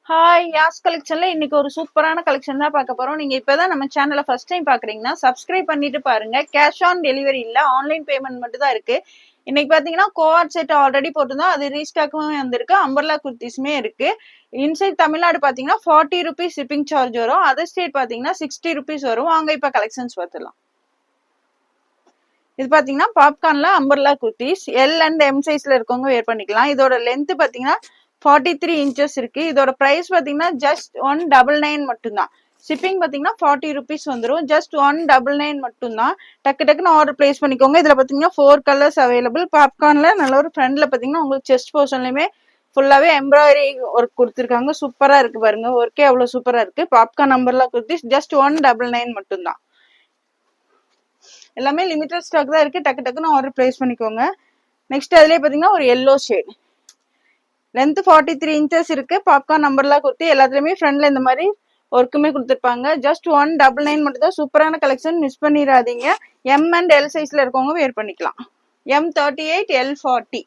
Hi யாஸ் கலெக்ஷன்ல இன்னைக்கு ஒரு சூப்பரான கலெக்ஷன் தான் பார்க்க போறோம். நீங்க இப்பதான் நம்ம சேனலை ஃபர்ஸ்ட் டைம் பாக்குறீங்கன்னா சப்ஸ்கிரைப் பண்ணிட்டு பாருங்க. கேஷ் ஆன் டெலிவரி இல்ல, ஆன்லைன் பேமெண்ட் மட்டும் தான் இருக்கு. இன்னைக்கு பாத்தீங்கன்னா கோஆர்ட் செட் ஆல்ரெடி போட்டிருந்தோம், அது ரீஸ்டாக்கும் வந்திருக்கு. அம்பர்லா குர்த்திஸுமே இருக்கு. இன்சைட் தமிழ்நாடு பாத்தீங்கன்னா 40 ருபீஸ் ஷிப்பிங் சார்ஜ் வரும். அதர் ஸ்டேட் பாத்தீங்கன்னா 60 ருபீஸ் வரும். வாங்க இப்ப கலெக்ஷன்ஸ் பார்த்துலாம். இது பாத்தீங்கன்னா பாப்கார்ன்ல umbrella kurtis L and M சைஸ்ல இருக்கவங்க வேர் பண்ணிக்கலாம். இதோட லென்த் பாத்தீங்கன்னா 43 இன்ச்சஸ் இருக்கு. இதோட பிரைஸ் பாத்தீங்கன்னா ஜஸ்ட் 199 மட்டும்தான். ஷிப்பிங் பாத்தீங்கன்னா 40 ருபீஸ் வந்துடும். ஜஸ்ட் 199 மட்டும்தான். டக்கு டக்குன்னு ஆர்டர் பிளேஸ் பண்ணிக்கோங்க. இதுல பாத்தீங்கன்னா 4 கலர்ஸ் அவைலபிள். பாப்கார்ன்ல நல்ல ஒரு ஃப்ரண்ட்ல பாத்தீங்கன்னா உங்களுக்கு செஸ்ட் போர்ஷன்லயுமே ஃபுல்லாவே எம்ப்ராய்டரி ஒர்க் கொடுத்துருக்காங்க. சூப்பரா இருக்கு பாருங்க. ஒர்க்கே அவ்வளவு சூப்பரா இருக்கு. பாப்கார்ன் அம்பர்லா குர்த்திஸ் ஜஸ்ட் 199 மட்டும்தான். எல்லாமே லிமிடெட் ஸ்டாக் தான் இருக்கு. டக்கு டக்குன்னு ஆர்டர் பிளேஸ் பண்ணிக்கோங்க. நெக்ஸ்ட் அதுலயே பாத்தீங்கன்னா ஒரு எல்லோ ஷேட், லென்த் 43 இன்ச்சஸ் இருக்கு. பாப்கார்ன் நம்பர்லாம் கொடுத்து எல்லாத்துலயுமே ஃப்ரண்ட்ல இந்த மாதிரி ஒர்க்குமே கொடுத்துருப்பாங்க. ஜஸ்ட் 199 மட்டும் தான். சூப்பரான கலெக்ஷன், மிஸ் பண்ணிடாதீங்க. எம் அண்ட் எல் சைஸ்ல இருக்கவங்க வேர் பண்ணிக்கலாம். M38 L40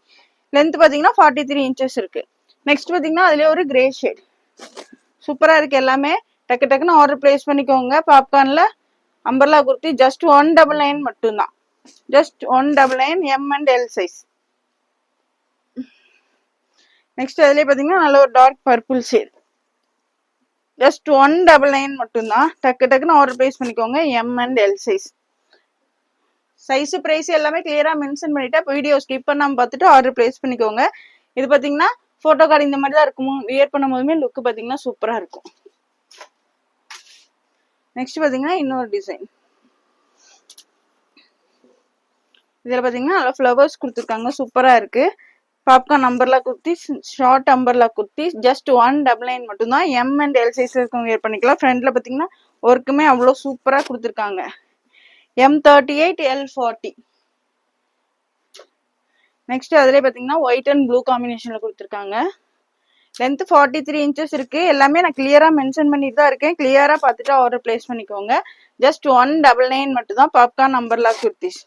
லென்த் பாத்தீங்கன்னா 43 இன்ச்சஸ் இருக்கு. நெக்ஸ்ட் பாத்தீங்கன்னா அதுலயே ஒரு கிரே ஷேட் சூப்பரா இருக்கு. எல்லாமே டக்கு டக்குன்னு ஆர்டர் பிளேஸ் பண்ணிக்கோங்க. பாப்கார்ன்ல அம்பர்லா குர்த்தி ஜஸ்ட் 199 மட்டும்தான். Just 199 M and L size. Next அதுலயே பாத்தீங்கன்னா நல்ல ஒரு டார்க் பர்பிள் ஷேட் ஜஸ்ட் 199 மட்டும்தான். டக்கு டக்குன்னு ஆர்டர் பிளேஸ் பண்ணிக்கோங்க. M and L size. Size price எல்லாமே கிளியரா மென்ஷன் பண்ணிட்டா வீடியோ ஸ்கிப் பண்ணாம பார்த்துட்டு ஆர்டர் பிளேஸ் பண்ணிக்கோங்க. இது பாத்தீங்கன்னா போட்டோ கார்டு இந்த மாதிரி தான் இருக்கும். வியர் பண்ணும் போதுமே லுக் பாத்தீங்கன்னா சூப்பரா இருக்கும். நெக்ஸ்ட் பாத்தீங்கன்னா இன்னொரு டிசைன். இதுல பாத்தீங்கன்னா நல்லா ஃபிளவர்ஸ் கொடுத்துருக்காங்க. சூப்பரா இருக்கு. Popcorn umbrella kurti, short umbrella kurti just 199 மட்டும்தான். எம் அண்ட் எல் சைஸ்ல இருக்கவங்க வேர் பண்ணிக்கலாம். ஃப்ரண்ட்ல பாத்தீங்கன்னா ஒர்க்குமே அவ்வளவு சூப்பரா கொடுத்துருக்காங்க. M38 L40. நெக்ஸ்ட் அதுலயே பாத்தீங்கன்னா ஒயிட் அண்ட் ப்ளூ காம்பினேஷன்ல கொடுத்துருக்காங்க. லென்த் 43 இன்ச்சஸ் இருக்கு. எல்லாமே நான் கிளியரா மென்ஷன் பண்ணிட்டு தான் இருக்கேன். கிளியரா பார்த்துட்டு ஆர்டர் பிளேஸ் பண்ணிக்கோங்க. ஜஸ்ட் 199 மட்டும் தான். Popcorn umbrella kurtis.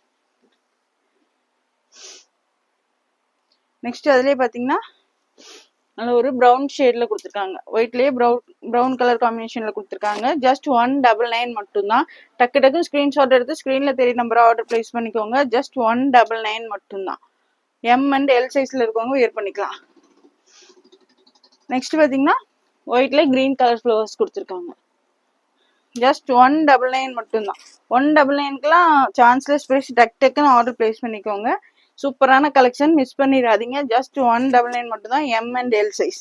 நெக்ஸ்ட் அதுலயே பாத்தீங்கன்னா நல்ல ஒரு ப்ரௌன் ஷேட்ல கொடுத்துருக்காங்க. ஒயிட்லயே ப்ரௌன் கலர் காம்பினேஷன்ல கொடுத்துருக்காங்க. ஜஸ்ட் 199 மட்டும்தான். டக்கு டக்கு ஸ்கிரீன்ஷாட் எடுத்து ஸ்கிரீன்ல தெரிய நம்பர் ஆர்டர் பிளேஸ் பண்ணிக்கோங்க. ஜஸ்ட் 199 மட்டும்தான். எம் அண்ட் எல் சைஸ்ல இருக்கவங்க வேர் பண்ணிக்கலாம். நெக்ஸ்ட் பாத்தீங்கன்னா ஒயிட்ல கிரீன் கலர் ஃபிளவர்ஸ் கொடுத்துருக்காங்க. ஜஸ்ட் 199 மட்டும்தான். 199க்குலாம் சான்ஸ்லெஸ் பிரைஸ். டக் டக்குன்னு ஆர்டர் பிளேஸ் பண்ணிக்கோங்க. சூப்பரான கலெக்ஷன், மிஸ் பண்ணிடாதீங்க. ஜஸ்ட் 199 மட்டும் தான். M and L size.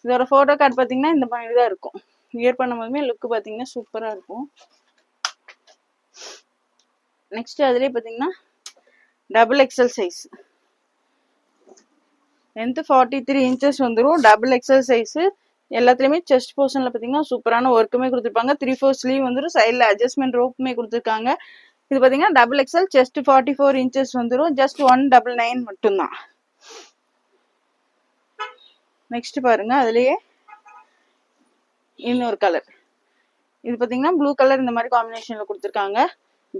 இதோட போட்டோ கார்டு பாத்தீங்கன்னா இந்த மாதிரி தான் இருக்கும். வியர் பண்ணும் போதுமே லுக் பாத்தீங்கன்னா சூப்பரா இருக்கும். நெக்ஸ்ட் அதுலயே பாத்தீங்கன்னா double XL size, length 43 inches வந்துடும். Double XL size. எல்லாத்துலயுமே செஸ்ட் போர்ஷன்ல பாத்தீங்கன்னா சூப்பரான ஒர்க்குமே கொடுத்துருப்பாங்க. 3/4 ஸ்லீவ் வந்துடும். சைட்ல அட்ஜஸ்ட்மெண்ட் ரோப்புமே கொடுத்துருக்காங்க. இது பாத்தீங்கன்னா டபுள் எக்ஸல், செஸ்ட் 44 இன்ச்சஸ் வந்துடும். ஜஸ்ட் 199 மட்டும்தான். நெக்ஸ்ட் பாருங்க அதுலயே இன்னொரு கலர். இது பாத்தீங்கன்னா ப்ளூ கலர் இந்த மாதிரி காம்பினேஷன்ல கொடுத்துருக்காங்க.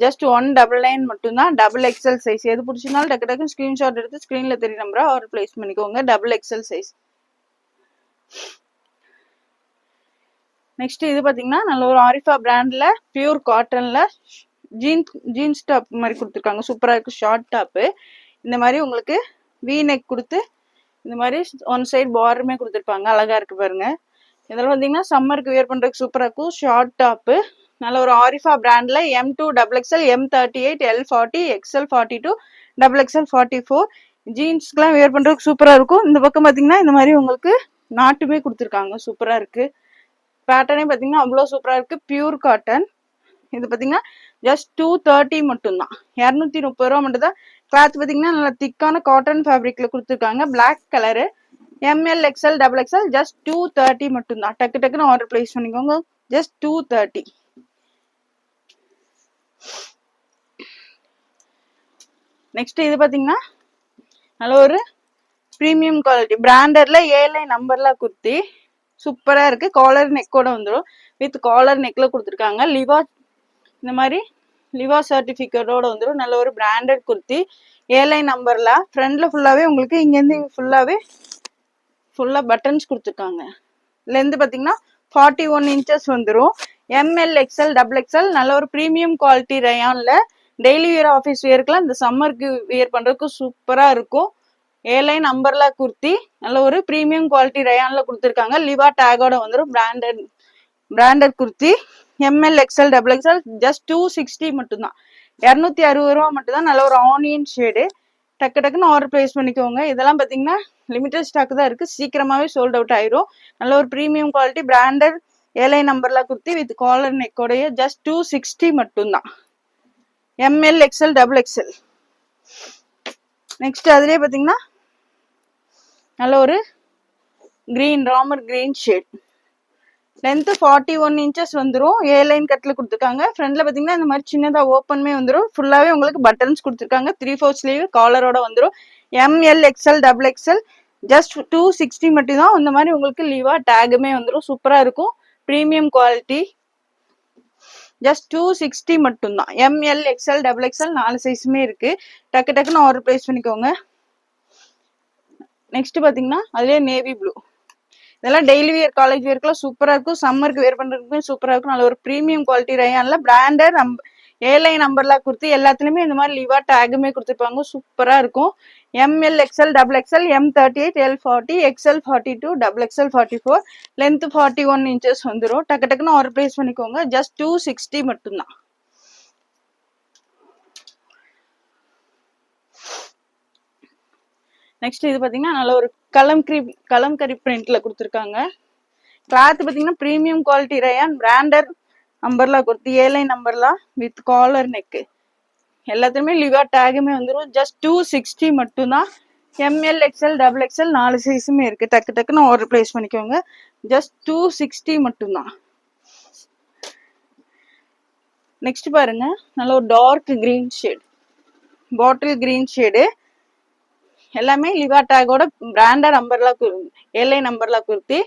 ஜஸ்ட் 199 மட்டும்தான். Double XL size. எது பிடிச்சிருந்தாலும் டக்கு டக்கு ஸ்கிரீன்ஷாட் எடுத்து ஸ்கிரீன்ல தெரிய நம்பரா ஆர்டர் பிளேஸ் பண்ணிக்கோங்க. Double XL size. நெக்ஸ்ட் இது பாத்தீங்கன்னா நல்ல ஒரு ஆரிஃபா பிராண்ட்ல பியூர் காட்டன்ல ஜீன்ஸ் டாப் மாதிரி கொடுத்துருக்காங்க. சூப்பரா இருக்கு. ஷார்ட் டாப்பு இந்த மாதிரி உங்களுக்கு வி நெக் கொடுத்து இந்த மாதிரி ஒன் சைடு பார்டருமே கொடுத்துருப்பாங்க. அழகா இருக்கு பாருங்க. இதெல்லாம் பாத்தீங்கன்னா சம்மருக்கு வேர் பண்றதுக்கு சூப்பரா இருக்கும். ஷார்ட் டாப்பு நல்ல ஒரு ஆரிஃபா பிராண்ட்ல M2 XXL, M38 L40, XL42, XXL 44 ஜீன்ஸ்க்குலாம் வேர் பண்றதுக்கு சூப்பரா இருக்கும். இந்த பக்கம் பாத்தீங்கன்னா இந்த மாதிரி உங்களுக்கு நாட்டுமே கொடுத்துருக்காங்க. சூப்பரா இருக்கு. பேட்டர்னே பாத்தீங்கன்னா அவ்வளோ சூப்பரா இருக்கு. Pure cotton. இது பாத்தீங்கன்னா ஜஸ்ட் 230 மட்டும்தான். 230 ரூபா மட்டும் தான். கிளாத் பாத்தீங்கன்னா நல்லா திக்கான காட்டன் ஃபேப்ரிக்ல கொடுத்துருக்காங்க. Black colour. ML XL XXL just 230 மட்டும்தான். டக்கு டக்குன்னு ஆர்டர் பிளேஸ் பண்ணிக்கோங்க. ஜஸ்ட் 230. நெக்ஸ்ட் இது பாத்தீங்கன்னா நல்ல ஒரு பிரீமியம் குவாலிட்டி பிராண்டட்ல ஏழை நம்பர்ல குர்த்தி சூப்பரா இருக்கு. காலர் நெக்கோட வந்துடும். வித் காலர் நெக்ல கொடுத்துருக்காங்க. லிவா இந்த மாதிரி லிவா சர்டிபிகேட்டோட வந்துடும். நல்ல ஒரு பிராண்டட் குர்த்தி ஏழை நம்பர்ல. ஃப்ரண்ட்ல ஃபுல்லாவே உங்களுக்கு இங்க இருந்து ஃபுல்லாவே ஃபுல்லா பட்டன்ஸ் கொடுத்துருக்காங்க. லென்த் பாத்தீங்கன்னா 41 inches வந்துடும். எம்எல் எக்ஸ்எல் டபுள் எக்ஸ்எல் நல்ல ஒரு ப்ரீமியம் குவாலிட்டி ரயான்ல டெய்லி வியர் ஆஃபீஸ் வியருக்குலாம் இந்த சம்மருக்கு வியர் பண்றதுக்கு சூப்பரா இருக்கும். ஏலைன் அம்பர்லா குர்த்தி நல்ல ஒரு ப்ரீமியம் குவாலிட்டி ரயான்ல கொடுத்துருக்காங்க. லிவா டேகோட வந்துடும். Branded kurti ML XL double XL just 260 மட்டும்தான். 260 ரூபா மட்டும்தான். நல்ல ஒரு ஆனியன் ஷேடு. டக்கு டக்குன்னு ஆர்டர் பிளேஸ் பண்ணிக்கோங்க. இதெல்லாம் பாத்தீங்கன்னா லிமிடெட் ஸ்டாக் தான் இருக்கு. சீக்கிரமாவே சோல்ட் அவுட் ஆயிரும். நல்ல ஒரு ப்ரீமியம் குவாலிட்டி பிராண்டட் ஏலைன் நம்பர்ல குர்த்தி வித் காலர் நெக்கோடைய ஜஸ்ட் 260 மட்டும்தான். M L XL double XL. Next அதுலயே பாத்தீங்கன்னா நல்ல ஒரு green Ramar green shade. Length 41 inches வந்துடும். ஏலைன் கட்ல கொடுத்துருக்காங்க. ஃப்ரண்ட்ல பாத்தீங்கன்னா இந்த மாதிரி சின்னதா ஓப்பன்மே வந்துடும். ஃபுல்லாவே உங்களுக்கு பட்டன்ஸ் கொடுத்துருக்காங்க. 3/4 ஸ்லீவ் காலரோட வந்துடும். ML XL double XL just 260 மட்டும் தான். இந்த மாதிரி உங்களுக்கு லிவா டேகுமே வந்துடும். சூப்பரா இருக்கும். ப்ரீமியம் குவாலிட்டி ஜஸ்ட் 260 மட்டும்தான். எம்எல் எக்ஸ்எல் டபுள் எக்ஸ்எல் 4 சைஸுமே இருக்கு. டக்கு டக்குன்னு ஆர்டர் பிளேஸ் பண்ணிக்கோங்க. நெக்ஸ்ட் பாத்தீங்கன்னா அதுலயே நேவி ப்ளூ. இதெல்லாம் டெய்லி வியர் காலேஜ் வியர்க்குலாம் சூப்பரா இருக்கும். சம்மருக்கு வேர் பண்றதுக்குமே சூப்பரா இருக்கும். நல்ல ஒரு ப்ரீமியம் குவாலிட்டி ரயான்ல பிராண்டட் ஏலைன் நம்பர்ல குர்த்தி எல்லாத்துலயுமே இந்த மாதிரி லிவா டேகுமே கொடுத்துருப்பாங்க. சூப்பரா இருக்கும். ML XL double XL M38 L40 XL 42 double XL 44 length 41 inches வந்துடும். டக்கு டக்குன்னு ஆர்டர் பிளேஸ் பண்ணிக்கோங்க. ஜஸ்ட் 260 மட்டும்தான். நெக்ஸ்ட் இது பாத்தீங்கன்னா நல்ல ஒரு கலம்கரி பிரிண்ட்ல கொடுத்துருக்காங்க. கிளாத் பாத்தீங்கன்னா premium quality rayon branded umbrella kurti A line நம்பர்லா வித் காலர் நெக் எல்லாத்துலயுமே லிவா டேகுமே வந்துடும். ஜஸ்ட் 260 மட்டும்தான். எம்எல் எக்ஸ்எல் டபுள் எக்ஸ்எல் 4 சைஸுமே இருக்கு. டக்கு டக்குன்னு ஆர்டர் பிளேஸ் பண்ணிக்கோங்க. ஜஸ்ட் 260 மட்டும்தான். நெக்ஸ்ட் பாருங்க நல்ல ஒரு dark green shade, bottle green shade. எல்லாமே லிவா டேகோட பிராண்டட் அம்பர்லா ஏலைன் நம்பர்லா குர்த்தி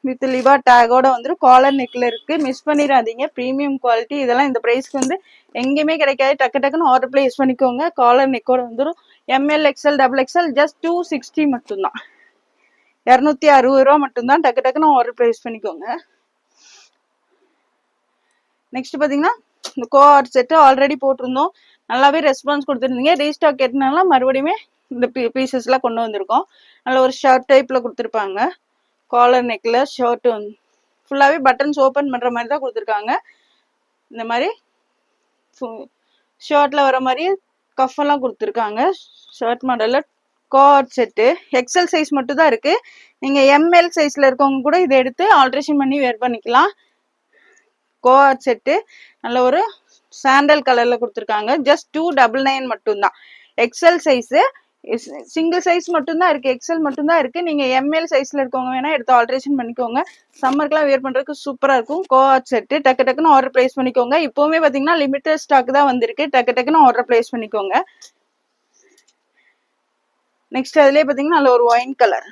வித் லிவா டேகோட வந்துடும். காலர் நெக்ல இருக்கு. மிஸ் பண்ணிடாதீங்க. Premium quality. இதெல்லாம் இந்த பிரைஸ்க்கு வந்து எங்கேயுமே கிடைக்காது. டக்கு டக்குன்னு ஆர்டர் பிளேஸ் பண்ணிக்கோங்க. காலர் நெக்கோட வந்துடும். ML XL double XL just 260 மட்டும்தான். 260 ரூபா மட்டும்தான். டக்கு டக்குன்னு ஆர்டர் பிளேஸ் பண்ணிக்கோங்க. நெக்ஸ்ட் பாத்தீங்கன்னா இந்த கோஆர் செட் ஆல்ரெடி போட்டிருந்தோம். நல்லாவே ரெஸ்பான்ஸ் கொடுத்துருந்தீங்க. ரீஸ்டாக் கேட்டனால மறுபடியுமே இந்த பீசஸ் எல்லாம் கொண்டு வந்திருக்கோம். நல்ல ஒரு ஷர்ட் டைப்ல கொடுத்துருப்பாங்க. காலர் நெக்ல ஷர்ட் ஃபுல்லாவே பட்டன்ஸ் ஓபன் பண்ற மாதிரி தான் கொடுத்துருக்காங்க. இந்த மாதிரி ஷர்ட்ல வர மாதிரி கஃப் எல்லாம் கொடுத்துருக்காங்க. ஷர்ட் மாடல்ல கோஆர் செட்டு எக்ஸல் சைஸ் மட்டும் தான் இருக்கு. நீங்க எம்எல் சைஸ்ல இருக்கவங்க கூட இதை எடுத்து ஆல்ட்ரேஷன் பண்ணி வேர் பண்ணிக்கலாம். கோஆர் செட்டு நல்ல ஒரு சாண்டல் கலர்ல கொடுத்துருக்காங்க. ஜஸ்ட் 299 மட்டும்தான். எக்ஸல் சைஸ் சிங்கிள் சைஸ் மட்டும்தான் இருக்கு. எக்ஸல் மட்டும்தான் இருக்கு. நீங்க எம்எல் சைஸ்ல இருக்கவங்க வேணா எடுத்து ஆல்ட்ரேஷன் பண்ணிக்கோங்க. சம்மருக்குலாம் வேர் பண்றதுக்கு சூப்பரா இருக்கும். கோஆர் செட்டு டக்கு டக்குன்னு ஆர்டர் பிளேஸ் பண்ணிக்கோங்க. இப்பவுமே பாத்தீங்கன்னா லிமிடெட் ஸ்டாக் தான் வந்திருக்கு. டக்கு டக்குன்னு ஆர்டர் பிளேஸ் பண்ணிக்கோங்க. நெக்ஸ்ட் அதுலயே பாத்தீங்கன்னா நல்ல ஒரு ஒயின் கலர்.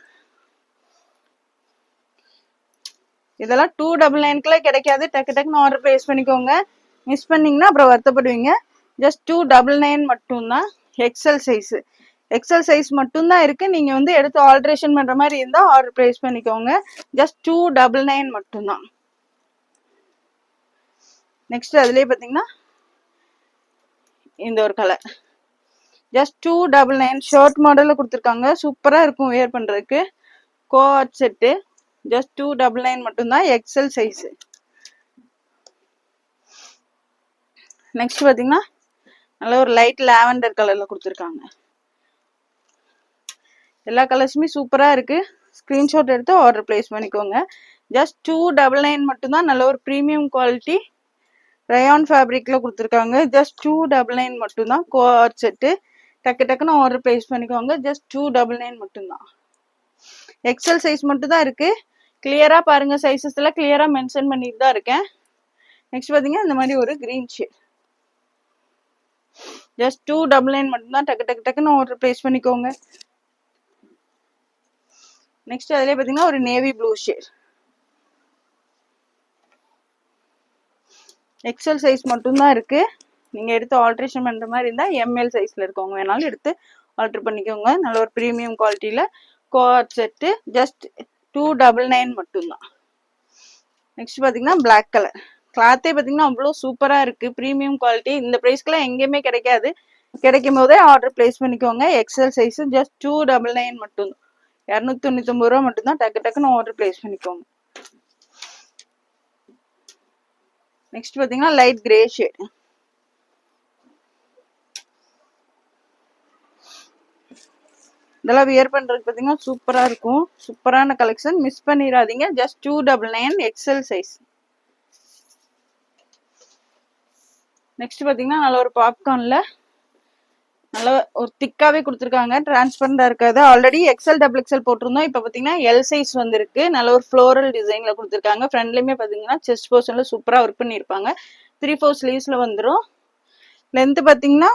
இதெல்லாம் 299 கிடைக்காது. டக்கு டக்குன்னு ஆர்டர் பிளேஸ் பண்ணிக்கோங்க. மிஸ் பண்ணீங்கன்னா அப்புறம் வருத்தப்படுவீங்க. ஜஸ்ட் 299 மட்டும்தான். எக்ஸல் சைஸ் எக்ஸல் சைஸ் மட்டும்தான் இருக்கு. நீங்க வந்து எடுத்து ஆல்ட்ரேஷன் பண்ற மாதிரி இருந்தா ஆர்டர் பிளேஸ் பண்ணிக்கோங்க. ஜஸ்ட் 299 மட்டும்தான். நெக்ஸ்ட் அதுலயே பாத்தீங்கன்னா இந்த ஒரு கலர் ஜஸ்ட் 299 ஷர்ட் மாடல்ல கொடுத்துருக்காங்க. சூப்பரா இருக்கும் வேர் பண்றதுக்கு. கோஆர் செட்டு ஜஸ்ட் 299 மட்டும்தான். XL size. நெக்ஸ்ட் பாத்தீங்கன்னா நல்ல ஒரு லைட் லாவெண்டர் கலர்ல கொடுத்துருக்காங்க. எல்லா கலர்ஸுமே சூப்பரா இருக்கு. ஸ்கிரீன்ஷாட் எடுத்து ஆர்டர் பிளேஸ் பண்ணிக்கோங்க. ஜஸ்ட் 299 மட்டும்தான். நல்ல ஒரு ப்ரீமியம் குவாலிட்டி ரயான் ஃபேப்ரிக்ல கொடுத்துருக்காங்க. ஜஸ்ட் 299 மட்டும்தான். கோஆர் செட்டு டக்கு டக்குன்னு ஆர்டர் பிளேஸ் பண்ணிக்கோங்க. ஜஸ்ட் 299 மட்டும்தான். எக்ஸல் சைஸ் மட்டும் தான் இருக்கு. கிளியரா பாருங்க. சைசஸ் எல்லாம் கிளியரா மென்ஷன் பண்ணிட்டு தான் இருக்கேன். நெக்ஸ்ட் பாத்தீங்கன்னா இந்த மாதிரி ஒரு கிரீன் ஷேட் ஜஸ்ட் 299 மட்டும்தான். டக்கு டக்கு டக்குன்னு ஆர்டர் பிளேஸ் பண்ணிக்கோங்க. நெக்ஸ்ட் அதுலயே பாத்தீங்கன்னா ஒரு navy blue shade. XL size மட்டும்தான் இருக்கு. நீங்க எடுத்து ஆல்ட்ரேஷன் பண்ற மாதிரி இருந்தா எம்எல் சைஸ்ல இருக்கவங்க வேணாலும் எடுத்து ஆல்டர் பண்ணிக்கோங்க. நல்ல ஒரு ப்ரீமியம் குவாலிட்டியில கோஆர்ட் செட்டு ஜஸ்ட் 299 மட்டும்தான். நெக்ஸ்ட் பார்த்தீங்கன்னா பிளாக் கலர். கிளாத்தே பார்த்தீங்கன்னா அவ்வளோ சூப்பராக இருக்குது, ப்ரீமியம் குவாலிட்டி. இந்த ப்ரைஸ்க்கெல்லாம் எங்கேயுமே கிடைக்காது. கிடைக்கும் போதே ஆர்டர் பிளேஸ் பண்ணிக்கோங்க. எக்ஸல் சைஸ் ஜஸ்ட் 299 மட்டும்தான். 299 ரூபா மட்டும்தான். டக்கு டக்குன்னு ஆர்டர் பிளேஸ் பண்ணிக்கோங்க. நெக்ஸ்ட் பார்த்தீங்கன்னா லைட் கிரே ஷேட். இதெல்லாம் வியர் பண்றதுக்கு பார்த்தீங்கன்னா சூப்பரா இருக்கும். சூப்பரான கலெக்ஷன், மிஸ் பண்ணிடாதீங்க. Just 299 XL size. நெக்ஸ்ட் பார்த்தீங்கன்னா நல்ல ஒரு பாப்கார்ன்ல நல்ல ஒரு திக்காவே கொடுத்துருக்காங்க, டிரான்ஸ்பரண்டா இருக்காது. ஆல்ரெடி எக்ஸல் டபுள் எக்ஸல் போட்டிருந்தோம். இப்போ பார்த்தீங்கன்னா எல் சைஸ் வந்திருக்கு. நல்ல ஒரு ஃப்ளோரல் டிசைன்ல கொடுத்துருக்காங்க. ஃப்ரண்ட்லயுமே பார்த்தீங்கன்னா செஸ்ட் போர்ஷன்ல சூப்பரா ஒர்க் பண்ணியிருப்பாங்க. 3/4 ஸ்லீவ்ஸ்ல வந்துடும். லென்த் பார்த்தீங்கன்னா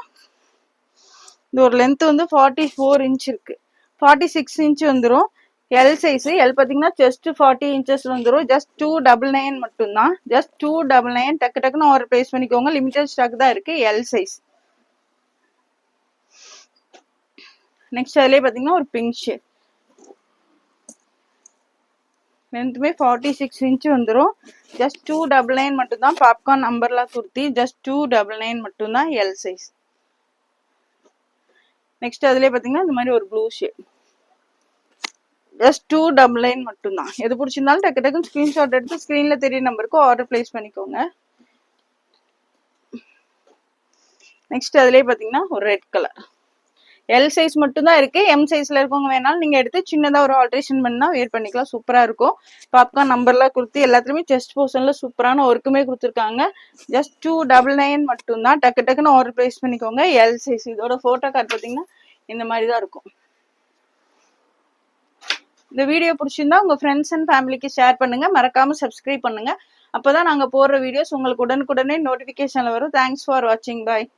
இந்த ஒரு லென்த் வந்து 44 இன்ச் இருக்கு. 46 இன்ச் வந்துடும். L size. எல் பார்த்தீங்கன்னா ஜஸ்ட் 40 இன்ச்சஸ் வந்துடும். ஜஸ்ட் 299 மட்டும்தான். ஜஸ்ட் 299. டக்கு டக்குன்னு ஆர்டர் பிளேஸ் பண்ணிக்கோங்க. லிமிடெட் ஸ்டாக் தான் இருக்கு. L size. நெக்ஸ்ட் அதுலேயே பார்த்தீங்கன்னா ஒரு பிங்க் ஷேட். லென்த்துமே 46 இன்ச் வந்துடும். ஜஸ்ட் 299 மட்டும்தான். பாப்கார்ன் நம்பர்லாம் குர்த்தி ஜஸ்ட் 299 மட்டும்தான். L size. நெக்ஸ்ட் அதுலேயே பார்த்தீங்கன்னா இந்த மாதிரி ஒரு ப்ளூ ஷேட். ஜஸ்ட் 299 மட்டும்தான். எது பிடிச்சிருந்தாலும் டக்கு டக்குன்னு ஸ்க்ரீன்ஷாட் எடுத்து ஸ்க்ரீனில் தெரிய நம்பருக்கு ஆர்டர் பிளேஸ் பண்ணிக்கோங்க. நெக்ஸ்ட் அதுலேயே பார்த்தீங்கன்னா ஒரு ரெட் கலர். எல் சைஸ் மட்டும்தான் இருக்கு. எம் சைஸ்ல இருக்கவங்க வேணாலும் நீங்க எடுத்து சின்னதா ஒரு ஆல்ட்ரேஷன் பண்ணா வேர் பண்ணிக்கலாம். சூப்பரா இருக்கும். பாப்கார்ன் நம்பர்லாம் கொடுத்து எல்லாத்துலயுமே செஸ்ட் போர்ஷன்ல சூப்பரான ஒர்க்குமே கொடுத்துருக்காங்க. ஜஸ்ட் 299 மட்டும்தான். டக்கு டக்குன்னு ஆர்டர் பிளேஸ் பண்ணிக்கோங்க. L size. இதோட போட்டோ கார்டு பார்த்தீங்கன்னா இந்த மாதிரி தான் இருக்கும். இந்த வீடியோ பிடிச்சிருந்தா உங்க ஃப்ரெண்ட்ஸ் அண்ட் ஃபேமிலிக்கு ஷேர் பண்ணுங்க. மறக்காம சப்ஸ்கிரைப் பண்ணுங்க. அப்பதான் நாங்க போடுற வீடியோஸ் உங்களுக்கு உடனுக்குடனே நோட்டிபிகேஷன்ல வரும். தேங்க்ஸ் ஃபார் வாட்சிங். பாய்.